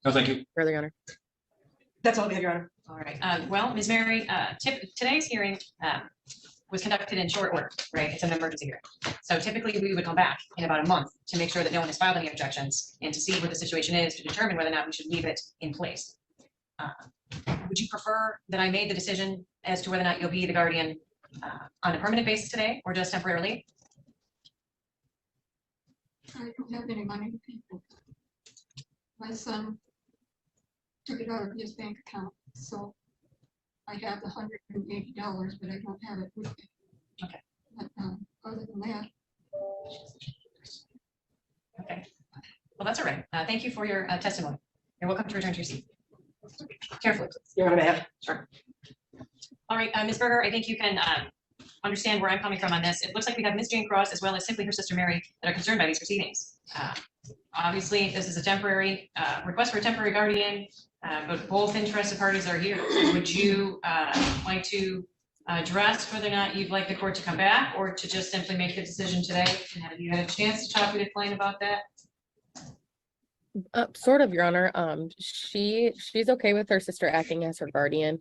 No, thank you. Further, Your Honor. That's all we have, Your Honor. All right, well, Ms. Mary, today's hearing was conducted in short order, right? It's an emergency hearing. So typically we would come back in about a month to make sure that no one has filed any objections and to see what the situation is to determine whether or not we should leave it in place. Would you prefer that I made the decision as to whether or not you'll be the guardian on a permanent basis today or just temporarily? I don't have any money to people. My son took it out of his bank account, so I have the $180, but I don't have it with me. Okay. But other than that, Okay, well, that's all right. Thank you for your testimony. You're welcome to return to your seat. Carefully, please. Your Honor, may I have? Sure. All right, Ms. Berger, I think you can understand where I'm coming from on this. It looks like we have Ms. Jane Cross as well as simply her sister Mary that are concerned by these proceedings. Obviously, this is a temporary request for a temporary guardian, but both interested parties are here. Would you like to address whether or not you'd like the court to come back or to just simply make the decision today? And have you had a chance to talk with your client about that? Sort of, Your Honor. She's okay with her sister acting as her guardian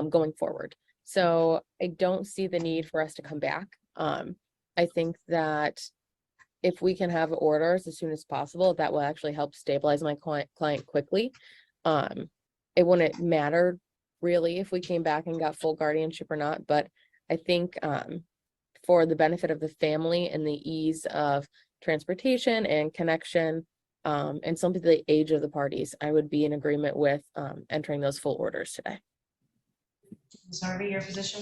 going forward. So I don't see the need for us to come back. I think that if we can have orders as soon as possible, that will actually help stabilize my client quickly. It wouldn't matter really if we came back and got full guardianship or not, but I think for the benefit of the family and the ease of transportation and connection, and some of the age of the parties, I would be in agreement with entering those full orders today. Ms. Harvey, your position?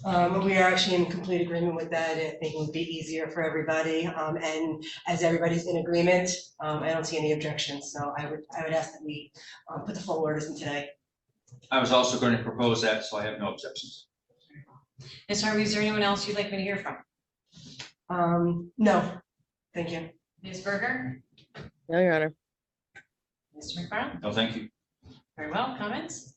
We are actually in complete agreement with that. I think it would be easier for everybody. And as everybody's in agreement, I don't see any objections. So I would ask that we put the full orders in today. I was also going to propose that, so I have no objections. Ms. Harvey, is there anyone else you'd like me to hear from? No, thank you. Ms. Berger? No, Your Honor. Mr. McFarland? No, thank you. Very well, comments?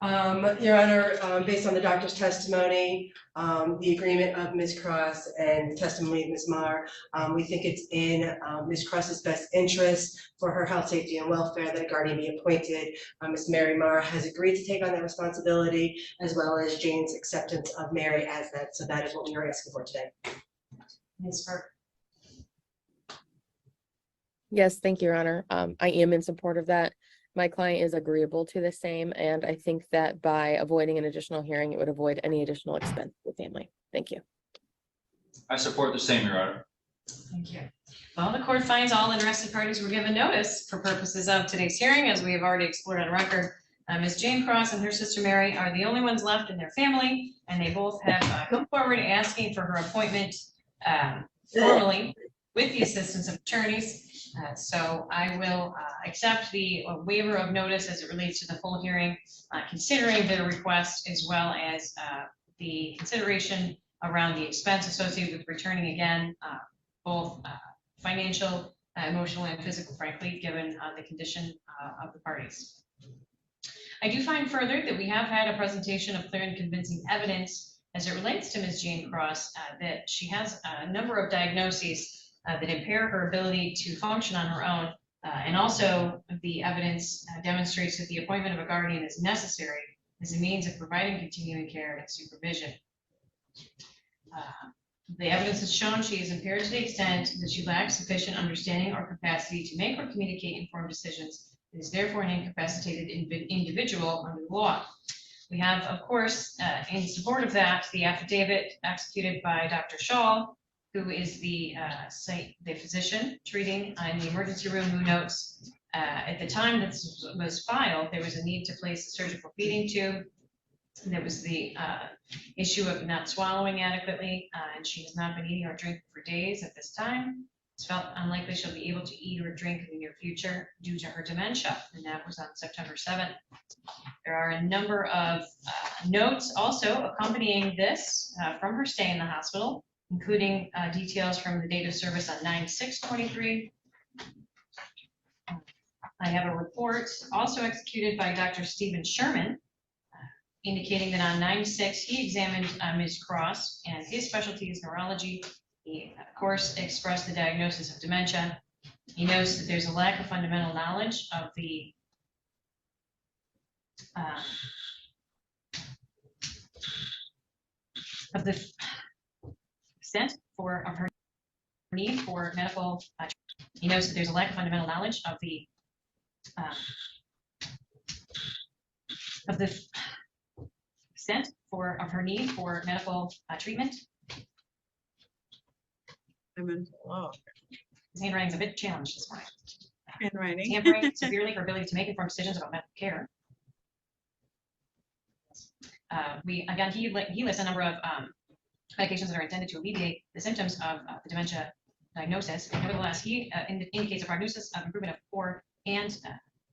Your Honor, based on the doctor's testimony, the agreement of Ms. Cross and testimony of Ms. Marr, we think it's in Ms. Cross's best interest for her health, safety, and welfare that a guardian be appointed. Ms. Mary Marr has agreed to take on that responsibility, as well as Jane's acceptance of Mary as that. So that is what we are asking for today. Ms. Berger? Yes, thank you, Your Honor. I am in support of that. My client is agreeable to the same, and I think that by avoiding an additional hearing, it would avoid any additional expense to the family. Thank you. I support the same, Your Honor. Thank you. Well, the court finds all interested parties were given notice for purposes of today's hearing, as we have already explored on record. Ms. Jane Cross and her sister Mary are the only ones left in their family, and they both have come forward asking for her appointment formally with the assistance of attorneys. So I will accept the waiver of notice as it relates to the full hearing, considering their request, as well as the consideration around the expense associated with returning again, both financial, emotional, and physical, frankly, given the condition of the parties. I do find further that we have had a presentation of clear and convincing evidence as it relates to Ms. Jane Cross, that she has a number of diagnoses that impair her ability to function on her own. And also the evidence demonstrates that the appointment of a guardian is necessary as a means of providing continuing care and supervision. The evidence has shown she is impaired to the extent that she lacks sufficient understanding or capacity to make or communicate informed decisions, and is therefore an incapacitated individual under the law. We have, of course, in support of that, the affidavit executed by Dr. Shaw, who is the physician treating in the emergency room, who notes at the time this was filed, there was a need to place a surgical feeding tube. There was the issue of not swallowing adequately, and she has not been eating or drinking for days at this time. It's felt unlikely she'll be able to eat or drink in the near future due to her dementia, and that was on September 7th. There are a number of notes also accompanying this from her stay in the hospital, including details from the date of service on 9/6/23. I have a report also executed by Dr. Stephen Sherman, indicating that on 9/6 he examined Ms. Cross, and his specialty is neurology. He, of course, expressed the diagnosis of dementia. He notes that there's a lack of fundamental knowledge of the extent of her need for medical. He notes that there's a lack of fundamental knowledge of the extent of her need for medical treatment. His handwriting's a bit challenged this morning. Handwriting. Tampering severely her ability to make informed decisions about medical care. He lists a number of medications that are intended to alleviate the symptoms of the dementia diagnosis. Nevertheless, he indicates a prognosis of improvement of poor, and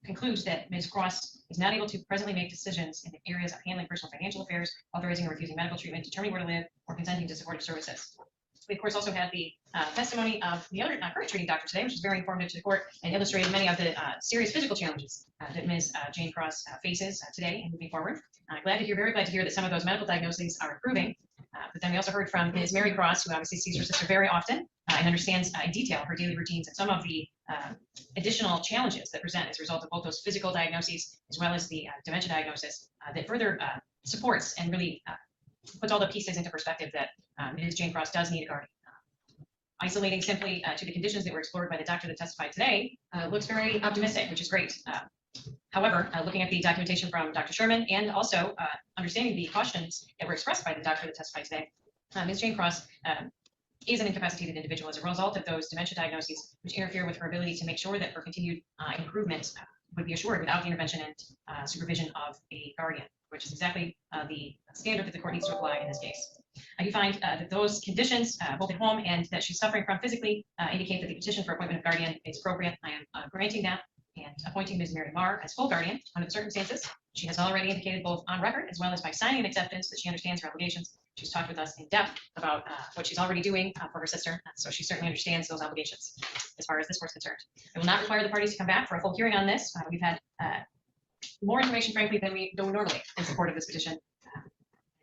concludes that Ms. Cross is not able to presently make decisions in the areas of handling personal financial affairs, authorizing or refusing medical treatment, determining where to live, or consenting to supportive services. We, of course, also had the testimony of the other current treating doctor today, which is very informative to the court and illustrated many of the serious physical challenges that Ms. Jane Cross faces today and moving forward. Very glad to hear that some of those medical diagnoses are improving. But then we also heard from Ms. Mary Cross, who obviously sees her sister very often and understands in detail her daily routines and some of the additional challenges that present as a result of both those physical diagnoses as well as the dementia diagnosis that further supports and really puts all the pieces into perspective that Ms. Jane Cross does need a guardian. Isolating simply to the conditions that were explored by the doctor that testified today looks very optimistic, which is great. However, looking at the documentation from Dr. Sherman and also understanding the cautions that were expressed by the doctor that testified today, Ms. Jane Cross is an incapacitated individual as a result of those dementia diagnoses, which interfere with her ability to make sure that her continued improvement would be assured without the intervention and supervision of a guardian, which is exactly the standard that the court needs to apply in this case. I do find that those conditions, both at home and that she's suffering from physically, indicate that the petition for appointment of guardian is appropriate. I am granting that and appointing Ms. Mary Marr as full guardian under the circumstances. She has already indicated both on record as well as by signing an acceptance that she understands her obligations. She's talked with us in depth about what she's already doing for her sister, so she certainly understands those obligations as far as this court's concerned. It will not require the parties to come back for a full hearing on this. We've had more information, frankly, than we do normally in support of this petition.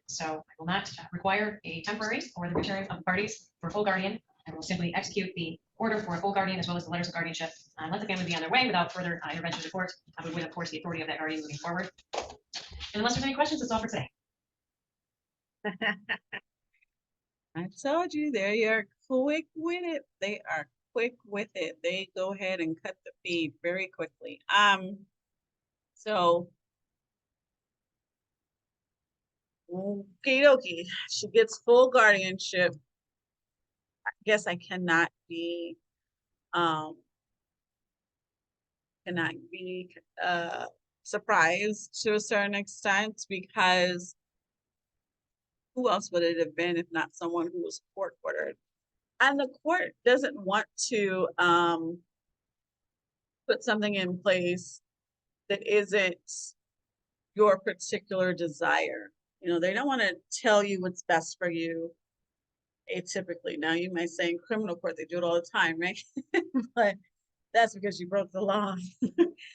So I will not require a temporary or the return of the parties for a full guardian. I will simply execute the order for a full guardian as well as the letters of guardianship and let the family be on their way without further intervention of the court, with, of course, the authority of that guardian moving forward. And unless there's any questions, that's all for today. I told you, they're quick with it. They are quick with it. They go ahead and cut the feed very quickly. So okie dokie, she gets full guardianship. guess I cannot be cannot be surprised to a certain extent, because who else would it have been if not someone who was court ordered? And the court doesn't want to put something in place that isn't your particular desire. You know, they don't want to tell you what's best for you atypically. Now, you might say in criminal court, they do it all the time, right? But that's because you broke the law.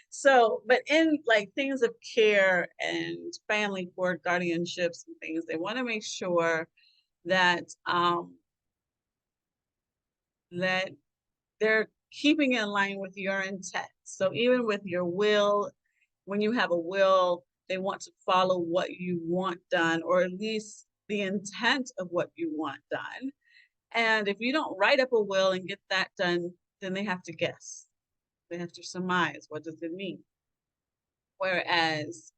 So, but in like things of care and family court guardianships and things, they want to make sure that that they're keeping in line with your intent. So even with your will, when you have a will, they want to follow what you want done, or at least the intent of what you want done. And if you don't write up a will and get that done, then they have to guess. They have to surmise, what does it mean? Whereas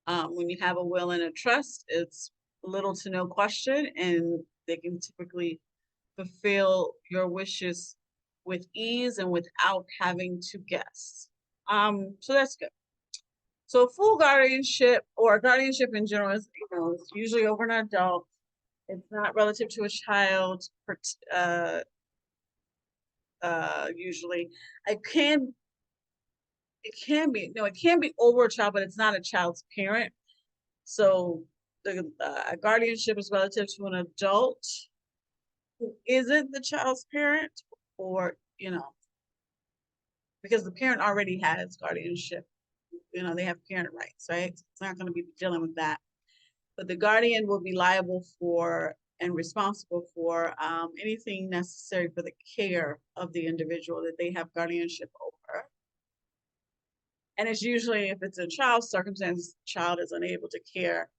when you have a will and a trust, it's little to no question, and they can typically fulfill your wishes with ease and without having to guess. So that's good. So full guardianship, or guardianship in general, is, you know, it's usually over an adult. It's not relative to a child. Usually, it can be over a child, but it's not a child's parent. So the guardianship is relative to an adult who isn't the child's parent, or, you know, because the parent already has guardianship. You know, they have parent rights, right? It's not going to be dealing with that. But the guardian will be liable for and responsible for anything necessary for the care of the individual that they have guardianship over. And it's usually, if it's a child's circumstance, the child is unable to care.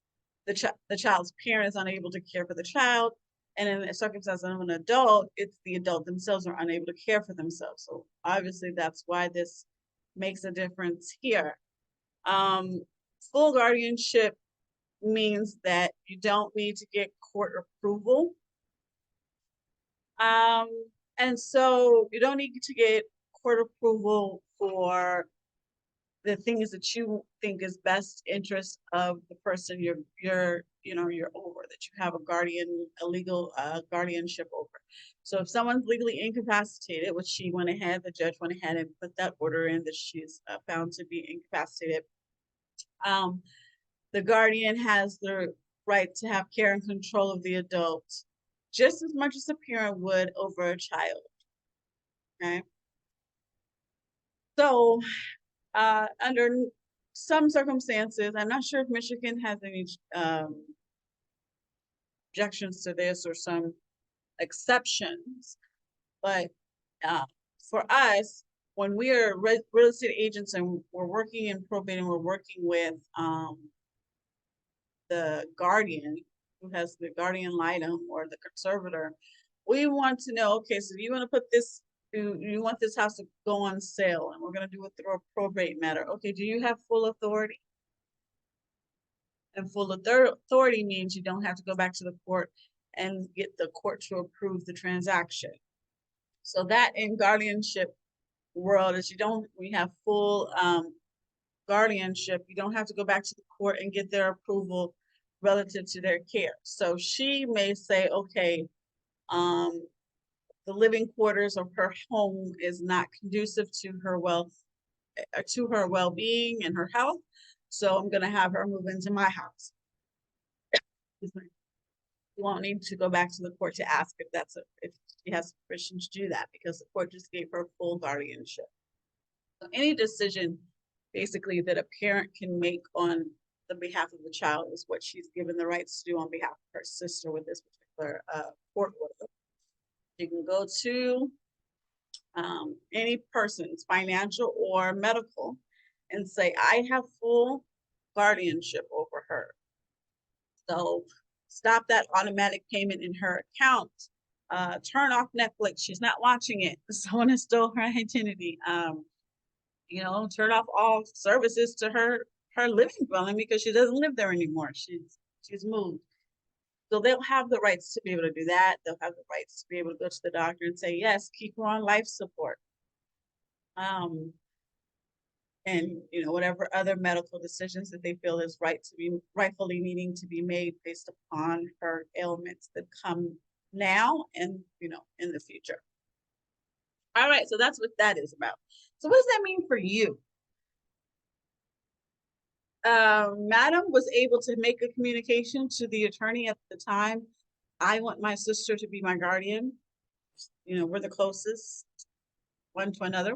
The child's parent is unable to care for the child. And in the circumstance of an adult, it's the adult themselves are unable to care for themselves. So obviously that's why this makes a difference here. Full guardianship means that you don't need to get court approval. And so you don't need to get court approval for the things that you think is best interest of the person you're over, that you have a legal guardianship over. So if someone's legally incapacitated, which the judge went ahead and put that order in that she's found to be incapacitated, the guardian has the right to have care and control of the adult just as much as a parent would over a child. Okay. So under some circumstances, I'm not sure if Michigan has any objections to this or some exceptions, but for us, when we are real estate agents and we're working in probate and we're working with the guardian who has the guardian litem or the conservator, we want to know, okay, so you want to put this, you want this house to go on sale and we're going to do it through a probate matter. Okay, do you have full authority? And full authority means you don't have to go back to the court and get the court to approve the transaction. So that in guardianship world is we have full guardianship, you don't have to go back to the court and get their approval relative to their care. So she may say, okay, the living quarters of her home is not conducive to her well-being and her health. So I'm going to have her move into my house. You won't need to go back to the court to ask if she has permission to do that, because the court just gave her full guardianship. So any decision basically that a parent can make on the behalf of the child is what she's given the rights to do on behalf of her sister with this particular court order. You can go to any person's financial or medical and say, I have full guardianship over her. So stop that automatic payment in her account. Turn off Netflix. She's not watching it. Someone has stole her identity. Turn off all services to her living dwelling because she doesn't live there anymore. She's moved. So they'll have the rights to be able to do that. They'll have the rights to be able to go to the doctor and say, yes, keep her on life support. And whatever other medical decisions that they feel is rightfully needing to be made based upon her ailments that come now and in the future. All right, so that's what that is about. So what does that mean for you? Madam was able to make a communication to the attorney at the time. I want my sister to be my guardian. We're the closest one to another.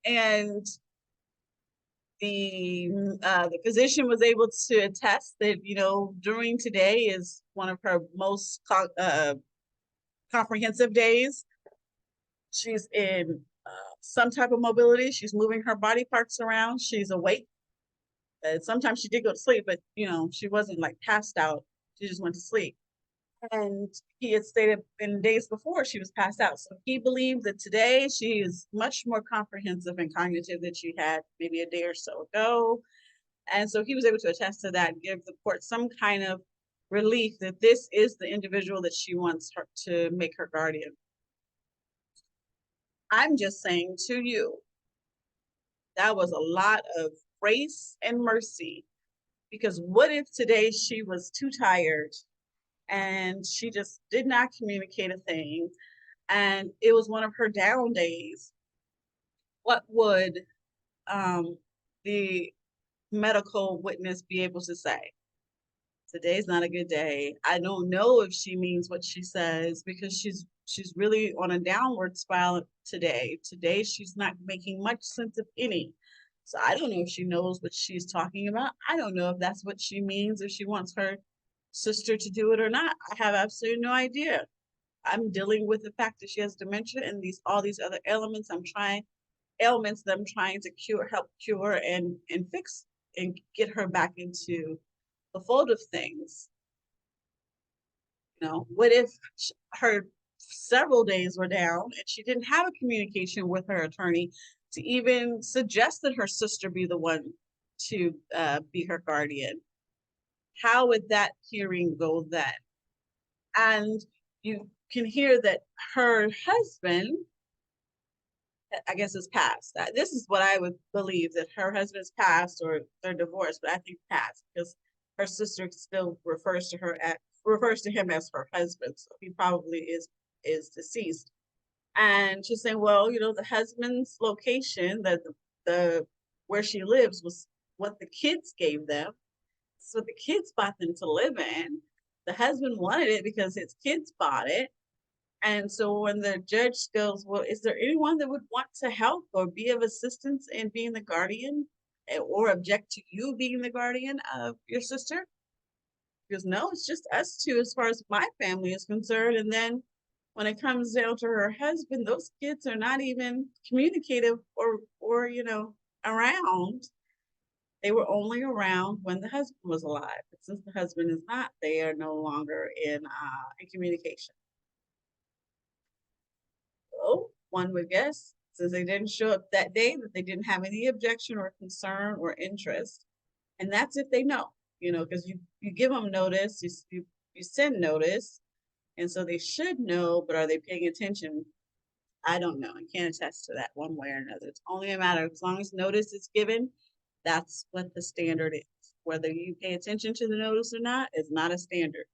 And the physician was able to attest that, during today is one of her most comprehensive days. She's in some type of mobility. She's moving her body parts around. She's awake. Sometimes she did go to sleep, but she wasn't like passed out. She just went to sleep. And he had stated in days before she was passed out. So he believes that today she is much more comprehensive and cognitive than she had maybe a day or so ago. And so he was able to attest to that and give the court some kind of relief that this is the individual that she wants her to make her guardian. I'm just saying to you, that was a lot of grace and mercy, because what if today she was too tired and she just did not communicate a thing and it was one of her down days? What would the medical witness be able to say? Today's not a good day. I don't know if she means what she says, because she's really on a downward spiral today. Today she's not making much sense of any. So I don't know if she knows what she's talking about. I don't know if that's what she means, if she wants her sister to do it or not. I have absolutely no idea. I'm dealing with the fact that she has dementia and all these other ailments that I'm trying to help cure and fix and get her back into the fold of things. What if her several days were down and she didn't have a communication with her attorney to even suggest that her sister be the one to be her guardian? How would that hearing go then? And you can hear that her husband, I guess, is passed. This is what I would believe, that her husband is passed or they're divorced, but I think passed, because her sister still refers to him as her husband, so he probably is deceased. And she's saying, well, the husband's location, the where she lives, was what the kids gave them. So the kids bought them to live in. The husband wanted it because his kids bought it. And so when the judge goes, well, is there anyone that would want to help or be of assistance in being the guardian, or object to you being the guardian of your sister? He goes, no, it's just us two as far as my family is concerned. And then when it comes down to her husband, those kids are not even communicative or around. They were only around when the husband was alive. But since the husband is not, they are no longer in communication. So one would guess, since they didn't show up that day, that they didn't have any objection or concern or interest. And that's if they know, because you give them notice, you send notice, and so they should know, but are they paying attention? I don't know. I can't attest to that one way or another. It's only a matter of, as long as notice is given, that's what the standard is. Whether you pay attention to the notice or not is not a standard.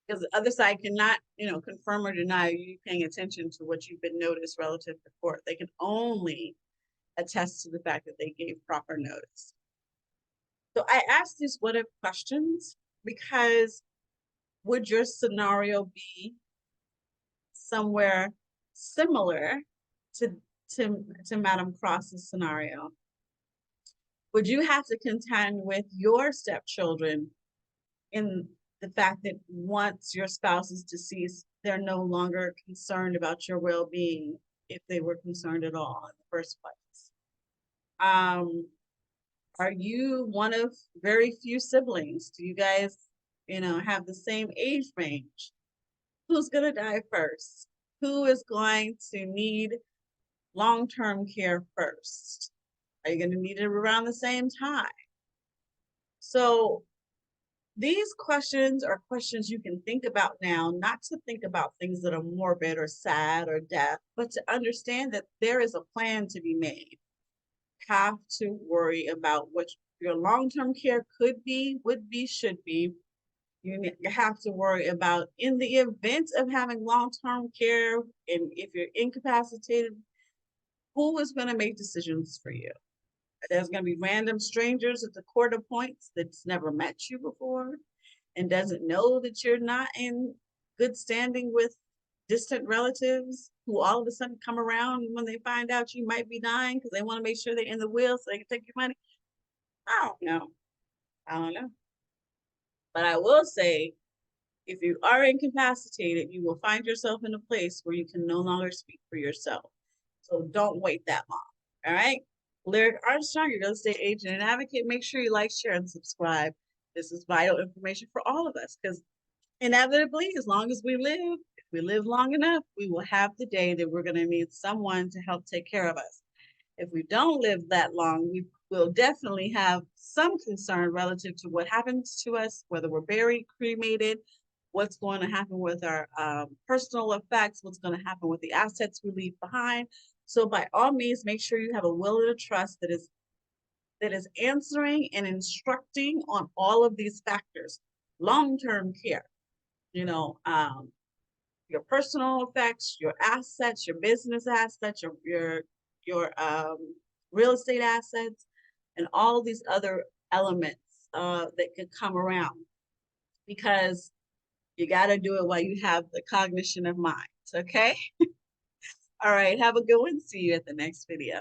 Because the other side cannot, confirm or deny you paying attention to what you've been noticed relative to court. They can only attest to the fact that they gave proper notice. So I asked these what if questions because would your scenario be somewhere similar to Madam Cross's scenario? Would you have to contend with your stepchildren in the fact that once your spouse is deceased, they're no longer concerned about your well-being, if they were concerned at all in the first place? Are you one of very few siblings? Do you guys, have the same age range? Who's gonna die first? Who is going to need long-term care first? Are you gonna need it around the same time? So these questions are questions you can think about now, not to think about things that are morbid or sad or death, but to understand that there is a plan to be made. Have to worry about what your long-term care could be, would be, should be. You have to worry about in the event of having long-term care, and if you're incapacitated, who is going to make decisions for you? There's going to be random strangers that the court appoints that's never met you before and doesn't know that you're not in good standing with distant relatives who all of a sudden come around when they find out you might be dying because they want to make sure they're in the will so they can take your money. I don't know. I don't know. But I will say, if you are incapacitated, you will find yourself in a place where you can no longer speak for yourself. So don't wait that long. All right. Lyric Armstrong, your real estate agent and advocate. Make sure you like, share, and subscribe. This is vital information for all of us because inevitably, as long as we live, if we live long enough, we will have the day that we're going to need someone to help take care of us. If we don't live that long, we will definitely have some concern relative to what happens to us, whether we're buried, cremated, what's going to happen with our personal effects, what's going to happen with the assets we leave behind. So by all means, make sure you have a will and a trust that is answering and instructing on all of these factors. Long-term care, you know, your personal effects, your assets, your business assets, your real estate assets, and all these other elements that could come around, because you got to do it while you have the cognition of mind. Okay. All right. Have a good one. See you at the next video.